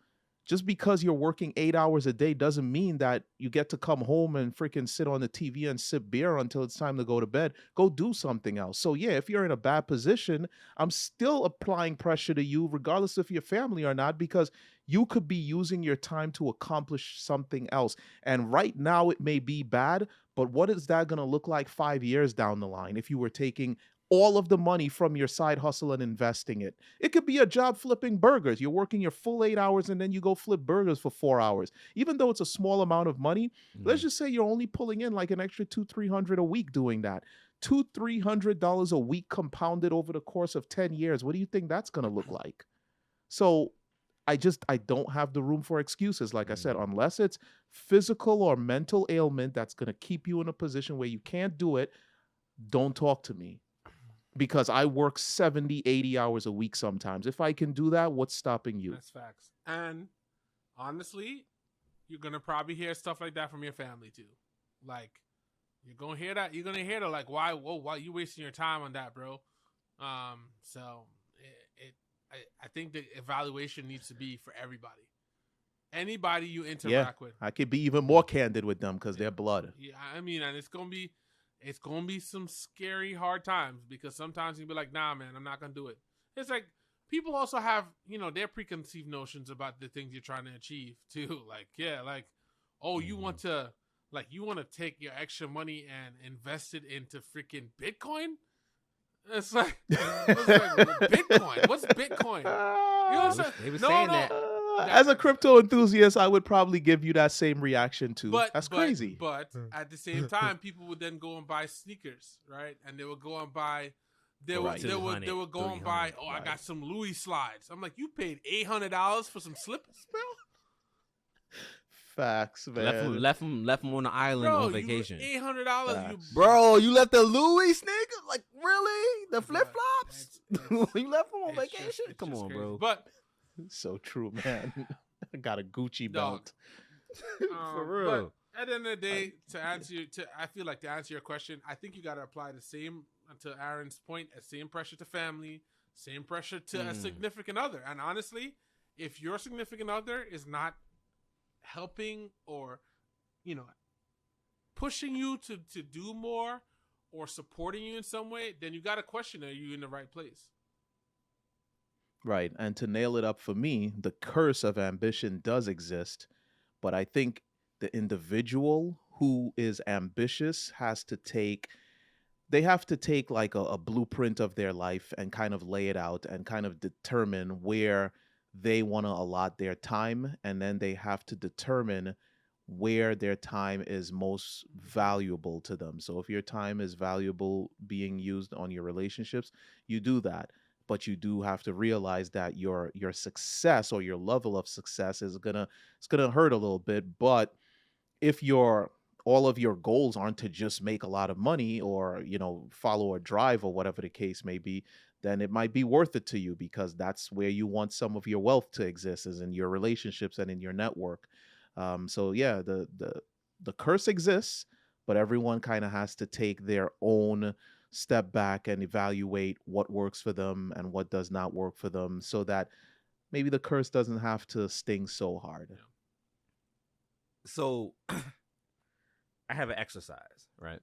Just because you're working 8 hours a day doesn't mean that you get to come home and freaking sit on the TV and sip beer until it's time to go to bed. Go do something else. So, yeah, if you're in a bad position, I'm still applying pressure to you, regardless if you're family or not, because you could be using your time to accomplish something else. And right now, it may be bad, but what is that going to look like 5 years down the line if you were taking all of the money from your side hustle and investing it? It could be a job flipping burgers. You're working your full 8 hours and then you go flip burgers for 4 hours. Even though it's a small amount of money, let's Mhm. just say you're only pulling in like an extra 200-300 a week doing that. $200-300 a week compounded over the course of 10 years. What do you think that's going to look like? So I don't have the room for excuses. Like I said, Mhm. unless it's physical or mental ailment that's going to keep you in a position where you can't do it, don't talk to me because I work 70, 80 hours a week sometimes. If I can do that, what's stopping you? That's facts. And honestly, you're gonna probably hear stuff like that from your family too. Like you're gonna hear that. You're gonna hear that. Like, why? Whoa, why you wasting your time on that, bro? So I think the evaluation needs to be for everybody. Anybody you Yeah, interact with. I could be even more candid with them because Yeah. they're blood. Yeah, I mean, and it's gonna be some scary, hard times because sometimes you'll be like, nah, man, I'm not gonna do it. It's like people also have, their preconceived notions about the things you're trying to achieve too. Like, yeah, like, oh, Mhm. you want to take your extra money and invest it into freaking Bitcoin? It's like, Bitcoin. What's Bitcoin? You know what I'm saying? They was No, saying no, that. that As a crypto enthusiast, I would probably give you that same reaction too. But That's but crazy. but at the same time, people would then go and buy sneakers, right? And they would go and buy. Right. They would go and 300. buy. Oh, I Right. got some Louis slides. I'm like, you paid $800 for some slippers, bro. Facts, man. Left him on the island Bro, on you vacation. $800. You, Facts. Bro, you left the Louis sneakers? Like really? The bro, flip flops? it's You left them on it's vacation? it's Come just on, crazy. bro. But So true, man. I got a Gucci dog, belt. For but real. at the end of the I- day, I feel like to answer your question, I think you got to apply the same to Aaron's point, same pressure to family, same pressure to a significant other. And honestly, if your significant other is not helping or, you know, pushing you to do more or supporting you in some way, then you got to question: Are you in the right place? Right. And to nail it up for me, the curse of ambition does exist, but I think the individual who is ambitious they have to take like a blueprint of their life and kind of lay it out and kind of determine where they want to allot their time. And then they have to determine where their time is most valuable to them. So if your time is valuable being used on your relationships, you do that. But you do have to realize that your success or your level of success is gonna it's gonna hurt a little bit. But if your all of your goals aren't to just make a lot of money or follow a drive or whatever the case may be, then it might be worth it to you because that's where you want some of your wealth to exist, is in your relationships and in your network. So yeah, the curse exists, but everyone kind of has to take their own step back and evaluate what works for them and what does not work for them, so that maybe the curse doesn't have to sting so hard. So I have an exercise, right?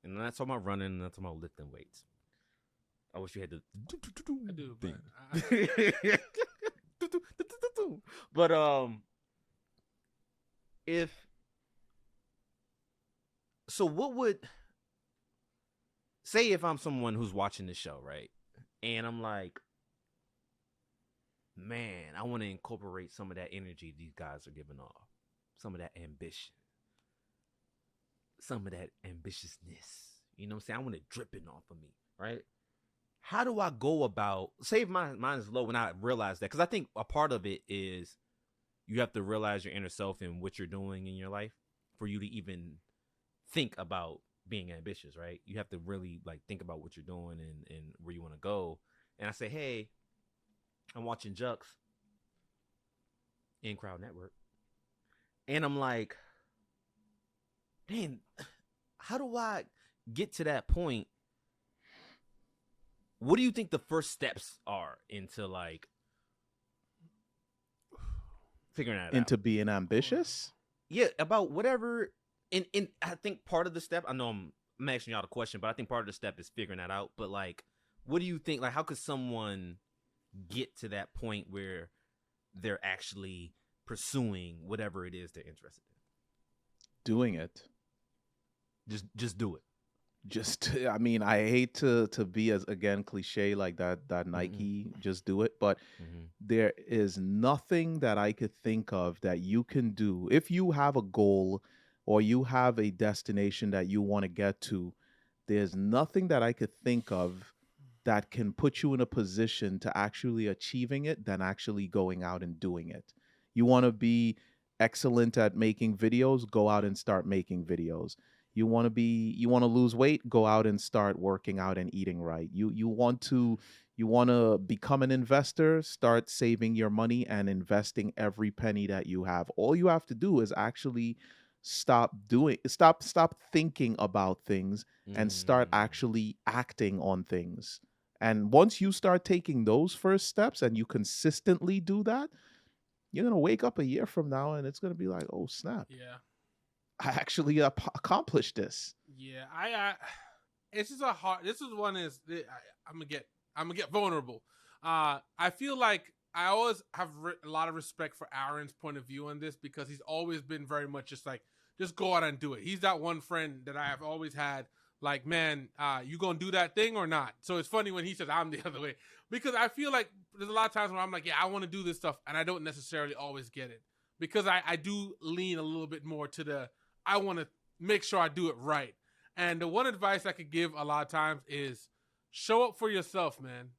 And that's all my running, and that's all my lifting weights. I wish you had the I do, thing. but But if so, what would say if I'm someone who's watching the show, right? And I'm like, man, I want to incorporate some of that energy these guys are giving off, some of that ambition, some of that ambitiousness. You know what I'm saying? I want it dripping off of me, right? How do I go about, say if mine is low and I realize that? Because I think a part of it is you have to realize your inner self and what you're doing in your life for you to even think about being ambitious, right? You have to really like think about what you're doing and where you want to go. And I say, hey, I'm watching Jux in Crowd Network. And I'm like, man, how do I get to that point? What do you think the first steps are into like figuring that Into out? being ambitious? Yeah, about whatever. And I think part of the step, I know I'm asking y'all the question, but I think part of the step is figuring that out. But like, what do you think? Like, how could someone get to that point where they're actually pursuing whatever it is they're interested in? Doing it. Just do it. I mean, I hate to be as again cliche like that Nike just do it, but there is nothing that I could think of that you can do if you have a goal or you have a destination that you want to get to. There's nothing that I could think of that can put you in a position to actually achieving it than actually going out and doing it. You want to be excellent at making videos, go out and start making videos. You want to lose weight, go out and start working out and eating right. You want to become an investor, start saving your money and investing every penny that you have. All you have to do is actually stop thinking about things and start actually acting on things. And once you start taking those first steps and you consistently do that, you're going to wake up a year from now and it's going to be like, "Oh, snap. yeah. I actually accomplished this." Yeah, it's just a hard. This is one is I'm gonna get vulnerable. I feel like I always have a lot of respect for Aaron's point of view on this because he's always been very much just like just go out and do it. He's that one friend that I have always had. Like, man, you gonna do that thing or not? So it's funny when he says I'm the other way because I feel like there's a lot of times where I'm like, yeah, I want to do this stuff, and I don't necessarily always get it because I do lean a little bit more to the I want to make sure I do it right. And the one advice I could give a lot of times is show up for yourself, man.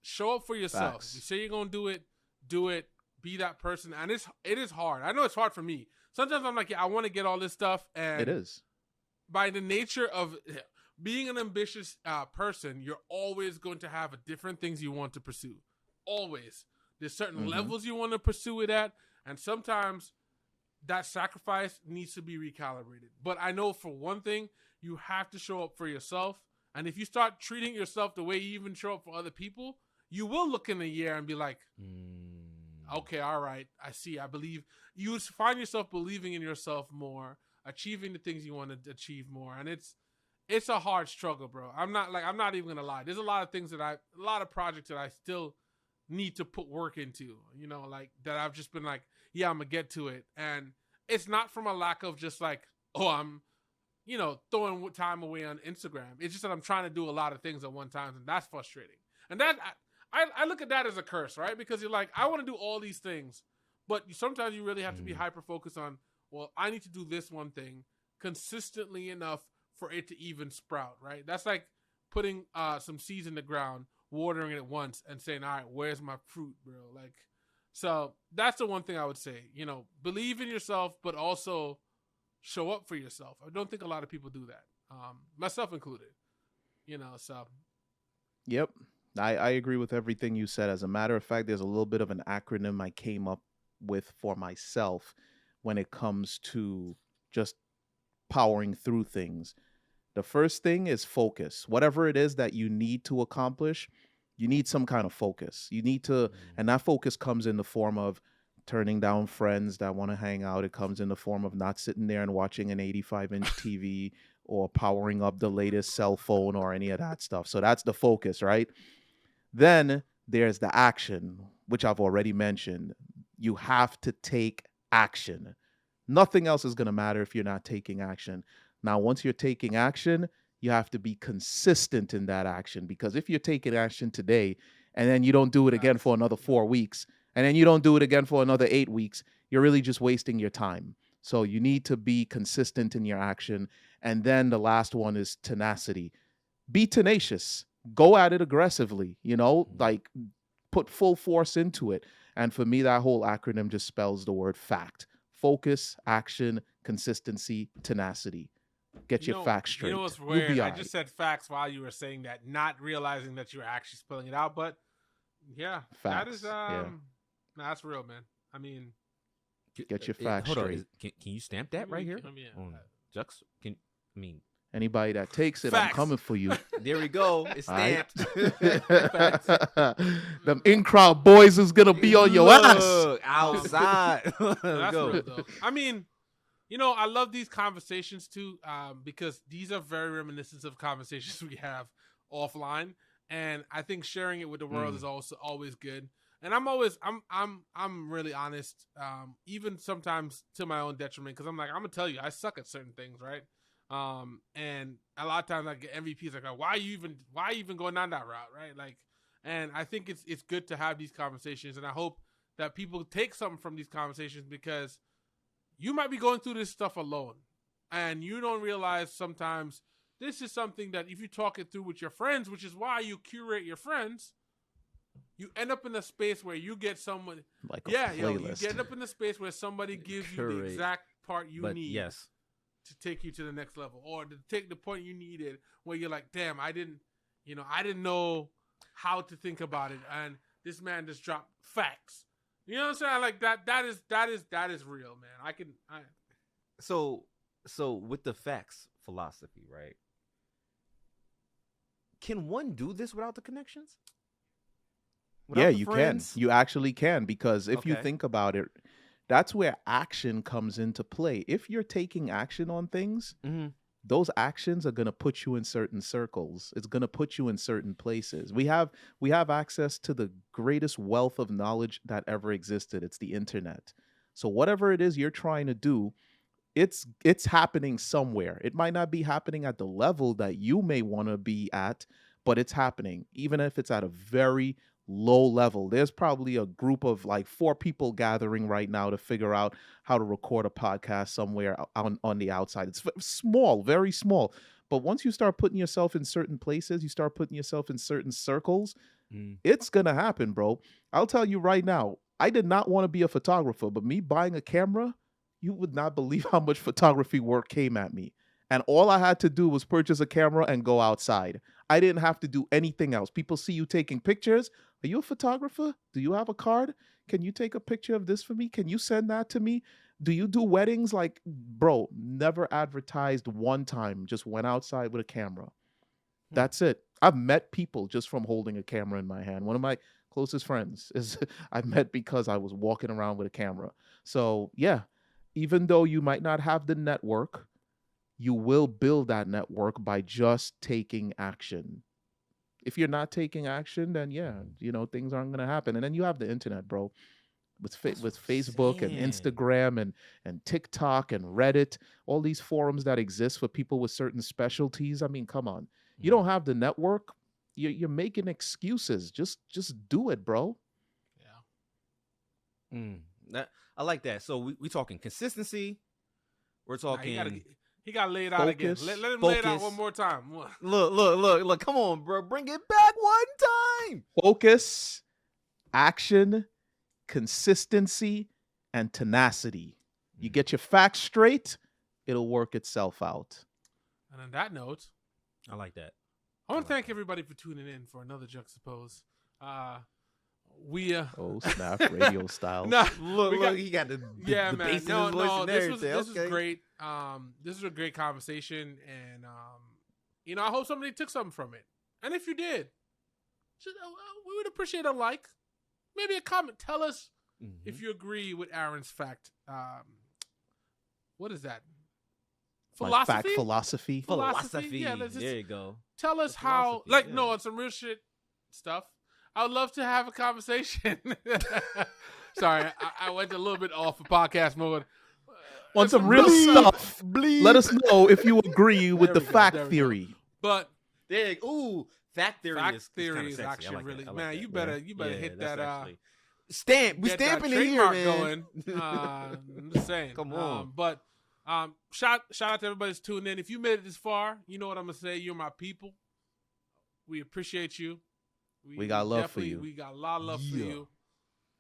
Show up for yourself. Facts. If you say you're going to do it, be that person. And it is hard. I know it's hard for me. Sometimes I'm like, yeah, I want to get all this stuff. And It is. by the nature of being an ambitious person, you're always going to have different things you want to pursue. Always. There's certain levels you want to pursue it at. And sometimes that sacrifice needs to be recalibrated. But I know for one thing, you have to show up for yourself. And if you start treating yourself the way you even show up for other people, you will look in a year and be like, okay, all right, I see. I believe you find yourself believing in yourself more, achieving the things you want to achieve more. And it's a hard struggle, bro. I'm not even going to lie. There's a lot of things a lot of projects that I still need to put work into, like that I've just been like, yeah, I'm gonna get to it. And it's not from a lack of just like, oh, I'm, throwing time away on Instagram. It's just that I'm trying to do a lot of things at one time, and that's frustrating. And that I look at that as a curse, right? Because you're like, I want to do all these things, But sometimes you really have to be hyper focused on, well, I need to do this one thing consistently enough for it to even sprout, right? That's like putting some seeds in the ground, watering it once, and saying, all right, where's my fruit, bro? Like, so that's the one thing I would say. You know, believe in yourself, but also show up for yourself. I don't think a lot of people do that, myself included. You know, so Yep. I agree with everything you said. As a matter of fact, there's a little bit of an acronym I came up with for myself when it comes to just powering through things. The first thing is focus. Whatever it is that you need to accomplish, you need some kind of focus. You need to, and that focus comes in the form of turning down friends that want to hang out. It comes in the form of not sitting there and watching an 85-inch TV or powering up the latest cell phone or any of that stuff. So that's the focus, right? Then there's the action, which I've already mentioned. You have to take action. Nothing else is going to matter if you're not taking action. Now, once you're taking action, you have to be consistent in that action, because if you're taking action today and then you don't do it again for another 4 weeks, and then you don't do it again for another 8 weeks, you're really just wasting your time. So you need to be consistent in your action. And then the last one is tenacity. Be tenacious. Go at it aggressively, like put full force into it. And for me, that whole acronym just spells the word FACT. Focus, action, consistency, tenacity. Get your facts straight. You know what's weird? I just said facts while you were saying that, not realizing that you were actually spelling it out. But yeah, facts. That is that's real, man. I mean, get your facts straight. Can you stamp that right here? Jux? Anybody that takes it, facts. I'm coming for you. There we go. It's stamped. Them in-crowd boys is gonna be on your ass outside. That's real, though. I mean, I love these conversations too, because these are very reminiscent of conversations we have offline, and I think sharing it with the world is also always good. And I'm really honest, even sometimes to my own detriment, because I'm gonna tell you, I suck at certain things, right? And a lot of times I get MVPs like, why you even going down that route, right? Like, and I think it's good to have these conversations, and I hope that people take something from these conversations, because you might be going through this stuff alone, and you don't realize sometimes this is something that if you talk it through with your friends, which is why you curate your friends, you end up in a space where you get someone like you get up in a space where somebody gives you the exact part you need. Yes. To take you to the next level, or to take the point you needed where you're like, damn, I didn't know how to think about it, and this man just dropped facts. You know what I'm saying? Like that is real, man. So with the facts philosophy, right? Can one do this without the connections? Without the friends? Can. You actually can, because if you think about it, that's where action comes into play. If you're taking action on things, those actions are going to put you in certain circles. It's going to put you in certain places. We have access to the greatest wealth of knowledge that ever existed. It's the internet. So whatever it is you're trying to do, it's happening somewhere. It might not be happening at the level that you may want to be at, but it's happening. Even if it's at a very low level, there's probably a group of like 4 people gathering right now to figure out how to record a podcast somewhere on the outside. It's small, very small. But once you start putting yourself in certain places, you start putting yourself in certain circles, it's going to happen, bro. I'll tell you right now, I did not want to be a photographer, but me buying a camera, you would not believe how much photography work came at me. And all I had to do was purchase a camera and go outside. I didn't have to do anything else. People see you taking pictures. Are you a photographer? Do you have a card? Can you take a picture of this for me? Can you send that to me? Do you do weddings? Like, bro, never advertised one time. Just went outside with a camera. That's it. I've met people just from holding a camera in my hand. One of my closest friends is I met because I was walking around with a camera. So yeah, even though you might not have the network, you will build that network by just taking action. If you're not taking action, then things aren't going to happen. And then you have the internet, bro, with Facebook and Instagram and TikTok and Reddit, all these forums that exist for people with certain specialties. I mean, come on. You don't have the network. You're making excuses. Just do it, bro. Yeah. I like that. So we talking consistency. We're Nah, talking. he got to lay it out again. Focus. Let him lay it out Focus. one more time. Look. Come on, bro. Bring it back one time. Focus, action, consistency, and tenacity. You get your facts straight, it'll work itself out. And on that note, I like that. I want to thank everybody for tuning in for another Juxtaposed. We Oh snap, radio style. nah, Look, he got the yeah, the man. bass in No, his voice and this was everything. great. This was a great conversation, and I hope somebody took something from it. And if you did, we would appreciate a like, maybe a comment. Tell us if you agree with Aaron's fact. What is that? Like Philosophy. fact philosophy. Philosophy. Yeah, let's just there you go. tell us The how. philosophy, No, yeah. on some real shit stuff. I would love to have a conversation. Sorry, I went a little bit off of podcast mode. On some real stuff. Let us know if you agree with There the we go, fact there we go. theory. But There, fact theory fact is theory kinda is sexy. I actually like really that. I like man. that. You better Yeah, hit that's that. actually- stamp. We Get that stamping it here, trademark man. going. I'm just saying. Come on. But shout out to everybody that's tuning in. If you made it this far, you know what I'm gonna say. You're my people. We appreciate you. We got love for definitely- you. We got a lot of love for Yeah. you.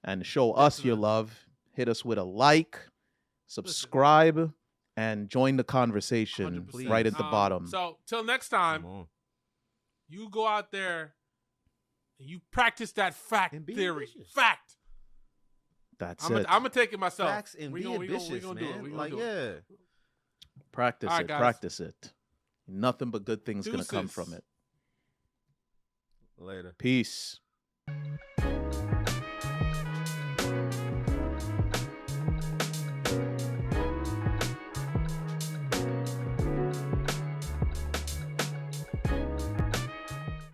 And to show us your Definitely. love, hit us with a like, subscribe, and join the conversation 100%. right at the bottom. So till next time, Come on. you go out there and you practice that fact And be theory. ambitious. Fact. That's I'm it. gonna take it myself. Facts and be ambitious, we gonna do it. man. We gonna Like, do it. yeah. Practice All right, it. guys. Practice it. Nothing but good things going to come Deuces. from it. Later. Peace.